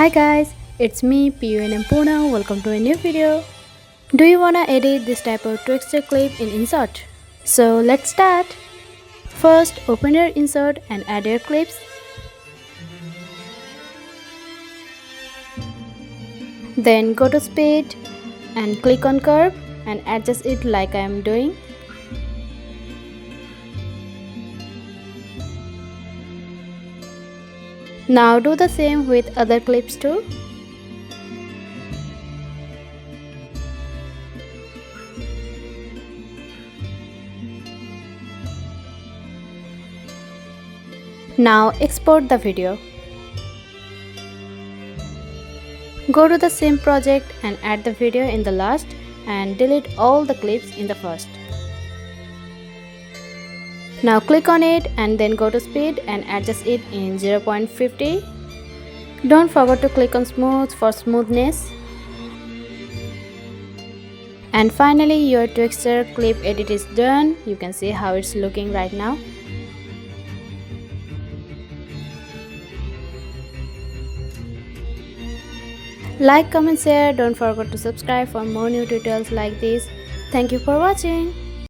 Hi guys, it's me PUN and Puna. Welcome to a new video. Do you wanna edit this type of Twixtor clip in Inshot? So let's start. First, open your Inshot and add your clips. Then go to speed and click on curve and adjust it like I am doing. Now do the same with other clips too. Now export the video. Go to the same project and add the video in the last and delete all the clips in the first. Now click on it and then go to speed and adjust it in 0.50. Don't forget to click on smooth for smoothness. And finally your Twixtor clip edit is done. You can see how it's looking right now. Like, comment, share. Don't forget to subscribe for more new tutorials like this. Thank you for watching.